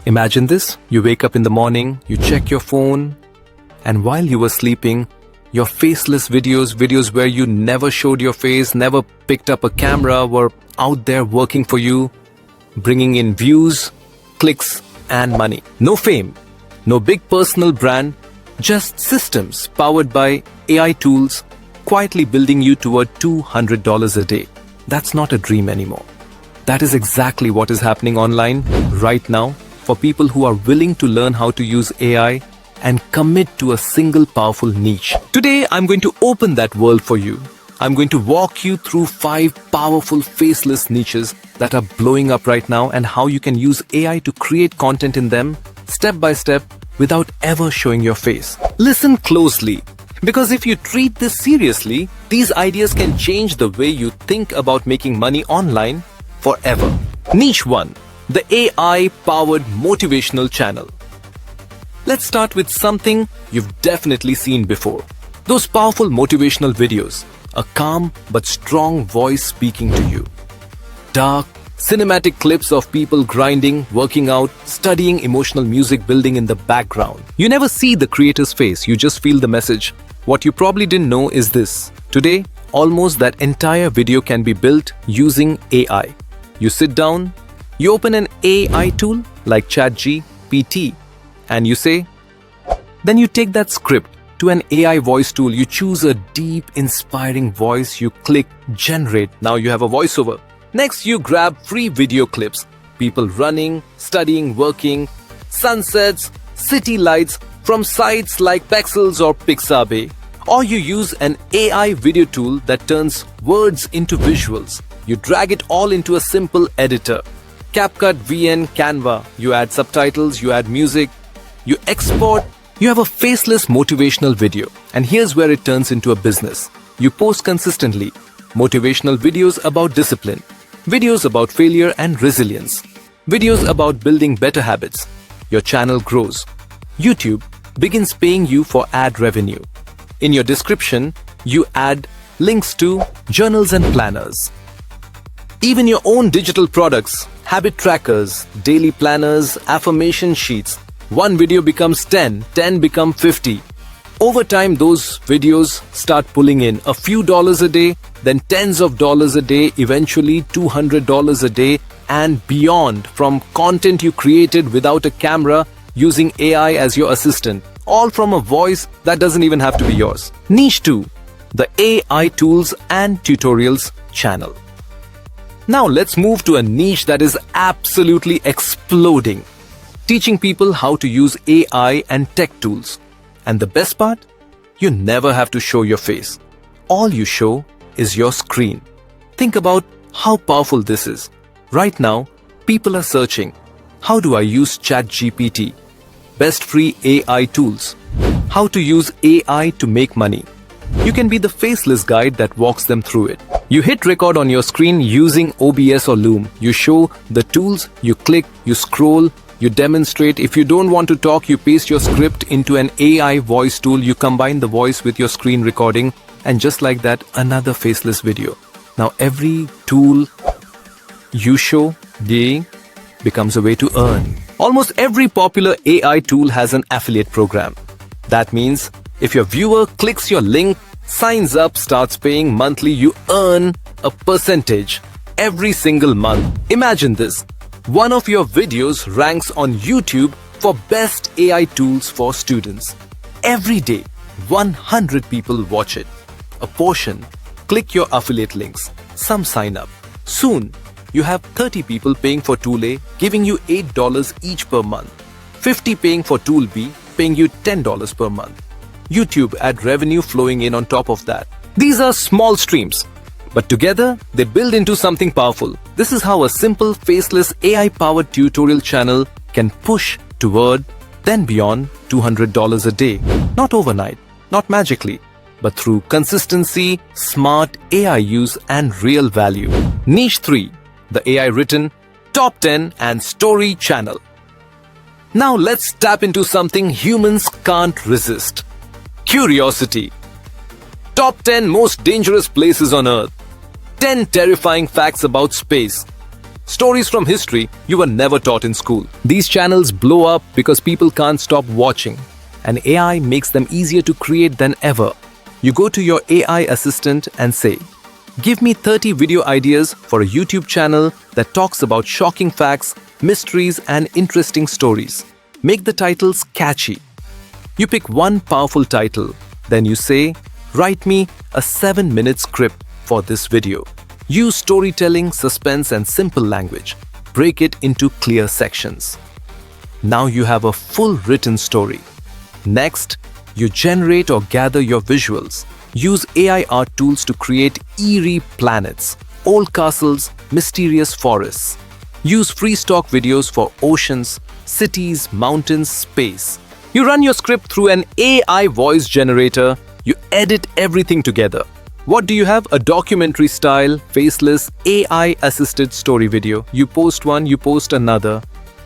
Imagine this, you wake up in the morning, you check your phone, and while you were sleeping, your faceless videos where you never showed your face, never picked up a camera, were out there working for you, bringing in views, clicks, and money. No fame, no big personal brand, just systems powered by AI tools, quietly building you toward $200 a day. That's not a dream anymore. That is exactly what is happening online right now for people who are willing to learn how to use AI and commit to a single powerful niche. Today, I'm going to open that world for you. I'm going to walk you through 5 powerful faceless niches that are blowing up right now and how you can use AI to create content in them step by step without ever showing your face. Listen closely, because if you treat this seriously, these ideas can change the way you think about making money online forever. Niche 1. The AI-powered motivational channel. Let's start with something you've definitely seen before. Those powerful motivational videos. A calm but strong voice speaking to you. Dark, cinematic clips of people grinding, working out, studying, emotional music building in the background. You never see the creator's face, you just feel the message. What you probably didn't know is this. Today, almost that entire video can be built using AI. You sit down, you open an AI tool like ChatGPT, and you say, then you take that script to an AI voice tool, you choose a deep, inspiring voice, you click generate, now you have a voiceover. Next, you grab free video clips, people running, studying, working, sunsets, city lights from sites like Pexels or Pixabay. Or you use an AI video tool that turns words into visuals. You drag it all into a simple editor. CapCut, VN, Canva. You add subtitles, you add music, you export. You have a faceless motivational video. And here's where it turns into a business. You post consistently. Motivational videos about discipline. Videos about failure and resilience. Videos about building better habits. Your channel grows. YouTube begins paying you for ad revenue. In your description, you add links to journals and planners. Even your own digital products, habit trackers, daily planners, affirmation sheets. One video becomes 10, 10 become 50. Over time, those videos start pulling in a few dollars a day, then tens of dollars a day, eventually $200 a day and beyond from content you created without a camera using AI as your assistant. All from a voice that doesn't even have to be yours. Niche 2. The AI tools and tutorials channel. Now let's move to a niche that is absolutely exploding. Teaching people how to use AI and tech tools. And the best part? You never have to show your face. All you show is your screen. Think about how powerful this is. Right now, people are searching, how do I use ChatGPT? Best free AI tools. How to use AI to make money. You can be the faceless guide that walks them through it. You hit record on your screen using OBS or Loom. You show the tools, you click, you scroll, you demonstrate. If you don't want to talk, you paste your script into an AI voice tool. You combine the voice with your screen recording, and just like that, another faceless video. Now every tool you show becomes a way to earn. Almost every popular AI tool has an affiliate program. That means if your viewer clicks your link, signs up, starts paying monthly, you earn a percentage every single month. Imagine this. One of your videos ranks on YouTube for best AI tools for students. Every day, 100 people watch it. A portion click your affiliate links. Some sign up. Soon, you have 30 people paying for Tool A, giving you $8 each per month. 50 paying for Tool B, paying you $10 per month. YouTube ad revenue flowing in on top of that. These are small streams, but together they build into something powerful. This is how a simple, faceless, AI-powered tutorial channel can push toward, then beyond $200 a day. Not overnight, not magically, but through consistency, smart AI use, and real value. Niche 3. The AI-written, Top 10 and Story channel. Now let's tap into something humans can't resist. Curiosity. Top 10 most dangerous places on Earth. 10 terrifying facts about space. stories from history you were never taught in school. These channels blow up because people can't stop watching, and AI makes them easier to create than ever. You go to your AI assistant and say, "Give me 30 video ideas for a YouTube channel that talks about shocking facts, mysteries, and interesting stories. Make the titles catchy." You pick one powerful title, then you say, "Write me a 7-minute script for this video. Use storytelling, suspense, and simple language. Break it into clear sections." Now you have a full written story. Next, you generate or gather your visuals. Use AI art tools to create eerie planets, old castles, mysterious forests. Use free stock videos for oceans, cities, mountains, space. You run your script through an AI voice generator. You edit everything together. What do you have? A documentary style, faceless, AI-assisted story video. You post one, you post another,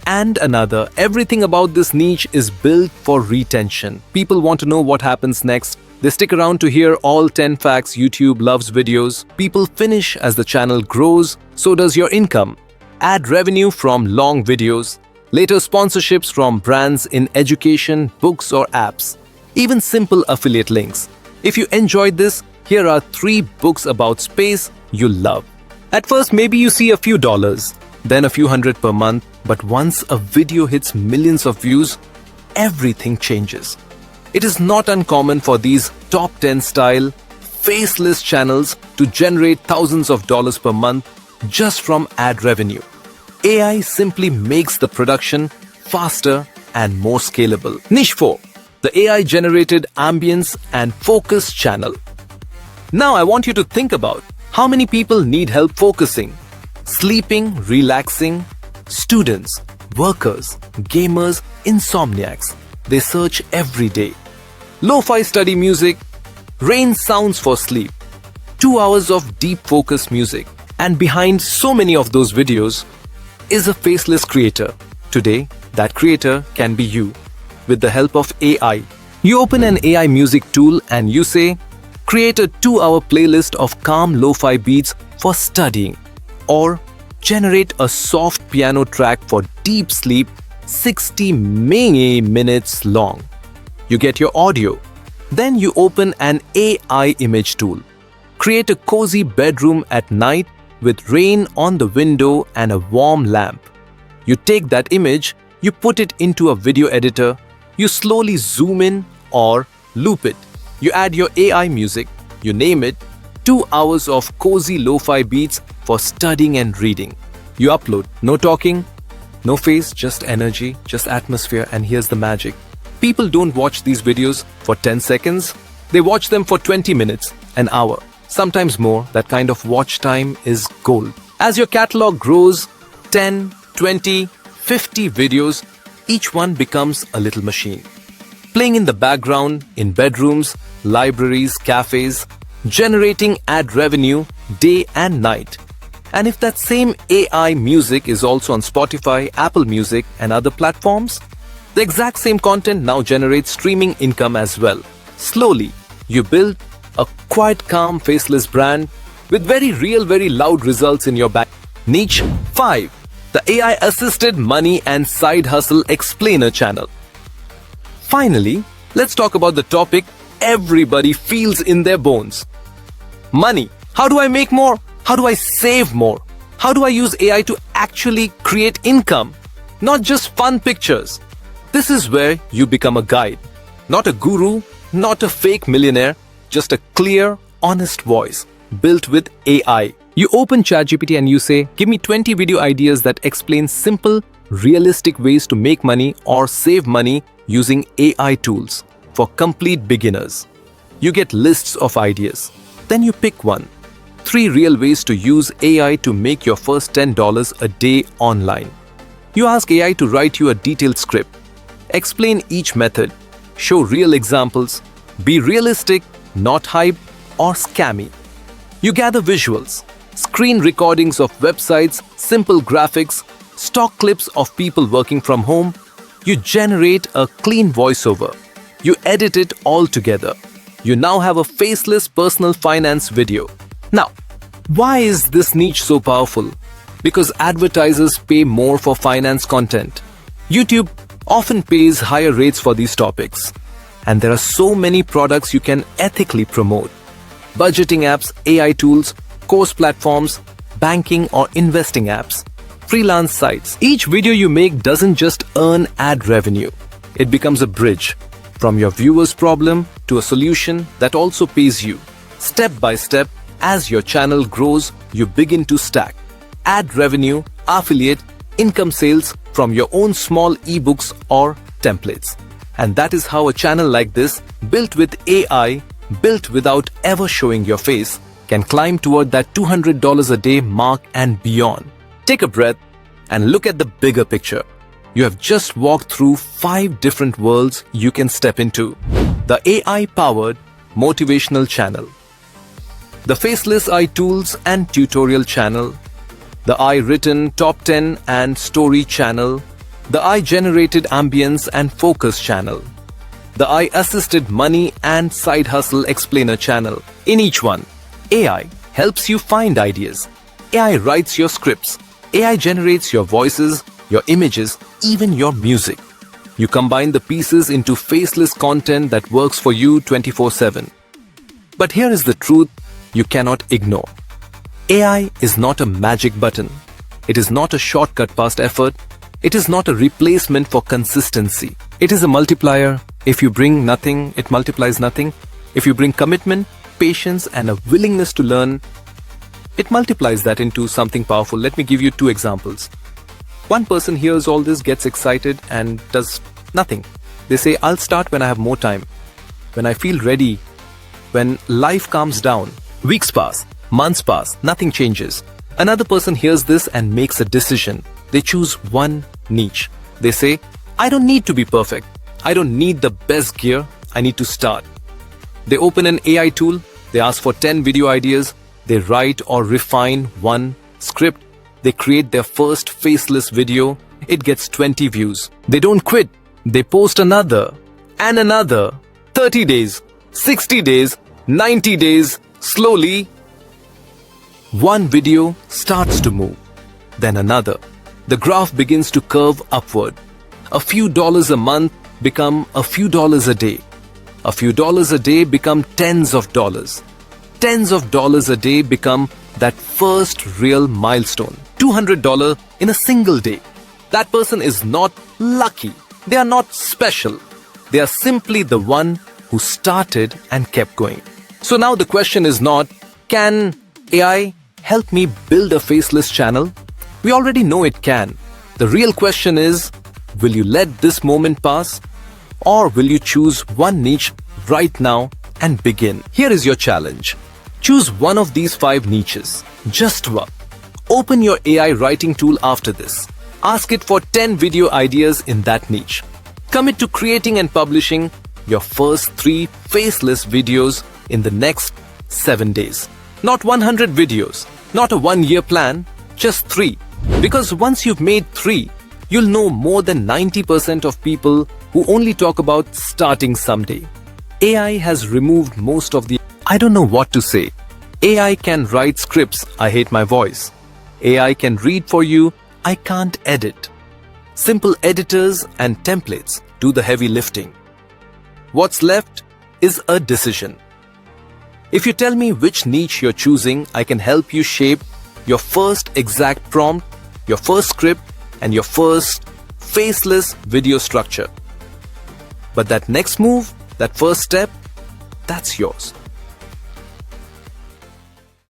and another. Everything about this niche is built for retention. People want to know what happens next. They stick around to hear all 10 facts. YouTube loves videos. People finish as the channel grows. So does your income. Ad revenue from long videos. Later sponsorships from brands in education, books, or apps. Even simple affiliate links. If you enjoyed this, here are 3 books about space you'll love. At first, maybe you see a few dollars, then a few hundred per month, but once a video hits millions of views, everything changes. It is not uncommon for these top 10 style, faceless channels to generate thousands of dollars per month just from ad revenue. AI simply makes the production faster and more scalable. Niche 4. The AI-generated Ambience and Focus channel. Now I want you to think about how many people need help focusing, sleeping, relaxing. Students, workers, gamers, insomniacs. They search every day. Lo-fi study music, rain sounds for sleep, 2 hours of deep focus music. And behind so many of those videos is a faceless creator. Today, that creator can be you with the help of AI. You open an AI music tool and you say, "Create a 2-hour playlist of calm lo-fi beats for studying," or "Generate a soft piano track for deep sleep, 60 minutes long." You get your audio. Then you open an AI image tool. Create a cozy bedroom at night with rain on the window and a warm lamp. You take that image, you put it into a video editor, you slowly zoom in or loop it. You add your AI music, you name it, 2 hours of cozy lo-fi beats for studying and reading. You upload, no talking, no face, just energy, just atmosphere, and here's the magic. People don't watch these videos for 10 seconds, they watch them for 20 minutes, an hour, sometimes more. That kind of watch time is gold. As your catalog grows, 10, 20, 50 videos, each one becomes a little machine. Playing in the background, in bedrooms, libraries, cafes, generating ad revenue day and night. And if that same AI music is also on Spotify, Apple Music, and other platforms, the exact same content now generates streaming income as well. Slowly, you build a quiet, calm, faceless brand with very real, very loud results in your back. Niche 5. The AI-assisted money and side hustle explainer channel. Finally, let's talk about the topic everybody feels in their bones. Money. How do I make more? How do I save more? How do I use AI to actually create income? Not just fun pictures. This is where you become a guide. Not a guru, not a fake millionaire, just a clear, honest voice built with AI. You open ChatGPT and you say, "Give me 20 video ideas that explain simple, realistic ways to make money or save money using AI tools for complete beginners." You get lists of ideas. Then you pick one. 3 real ways to use AI to make your first $10 a day online. You ask AI to write you a detailed script. Explain each method. Show real examples. Be realistic, not hype or scammy. You gather visuals, screen recordings of websites, simple graphics, stock clips of people working from home. You generate a clean voiceover. You edit it all together. You now have a faceless personal finance video. Now, why is this niche so powerful? Because advertisers pay more for finance content. YouTube often pays higher rates for these topics. And there are so many products you can ethically promote. Budgeting apps, AI tools, course platforms, banking or investing apps, freelance sites. Each video you make doesn't just earn ad revenue. It becomes a bridge from your viewer's problem to a solution that also pays you. Step by step, as your channel grows, you begin to stack ad revenue, affiliate, income sales from your own small ebooks or templates. And that is how a channel like this, built with AI, built without ever showing your face, can climb toward that $200 a day mark and beyond. Take a breath and look at the bigger picture. You have just walked through 5 different worlds you can step into. The AI-powered motivational channel, the Faceless AI tools and tutorial channel, the AI-written top 10 and story channel, the AI-generated ambience and focus channel, the AI-assisted money and side hustle explainer channel. In each one, AI helps you find ideas. AI writes your scripts. AI generates your voices, your images, even your music. You combine the pieces into faceless content that works for you 24/7. But here is the truth you cannot ignore. AI is not a magic button. It is not a shortcut past effort. It is not a replacement for consistency. It is a multiplier. If you bring nothing, it multiplies nothing. If you bring commitment, patience, and a willingness to learn, it multiplies that into something powerful. Let me give you 2 examples. One person hears all this, gets excited, and does nothing. They say, I'll start when I have more time, when I feel ready, when life calms down. Weeks pass, months pass, nothing changes. Another person hears this and makes a decision. They choose one niche. They say, I don't need to be perfect. I don't need the best gear. I need to start. They open an AI tool. They ask for 10 video ideas. They write or refine one script. They create their first faceless video. It gets 20 views. They don't quit. They post another and another. 30 days, 60 days, 90 days. Slowly, one video starts to move. Then another. The graph begins to curve upward. A few dollars a month become a few dollars a day. A few dollars a day become tens of dollars. Tens of dollars a day become that first real milestone. $200 in a single day. That person is not lucky. They are not special. They are simply the one who started and kept going. So now the question is not, can AI help me build a faceless channel? We already know it can. The real question is, will you let this moment pass? Or will you choose one niche right now and begin? Here is your challenge. Choose one of these 5 niches. Just one. Open your AI writing tool after this. Ask it for 10 video ideas in that niche. Commit to creating and publishing your first 3 faceless videos in the next 7 days. Not 100 videos, not a 1-year plan, just 3. Because once you've made 3, you'll know more than 90% of people who only talk about starting someday. AI has removed most of the I don't know what to say. AI can write scripts, I hate my voice. AI can read for you, I can't edit. Simple editors and templates do the heavy lifting. What's left is a decision. If you tell me which niche you're choosing, I can help you shape your first exact prompt, your first script, and your first faceless video structure. But that next move, that first step, that's yours.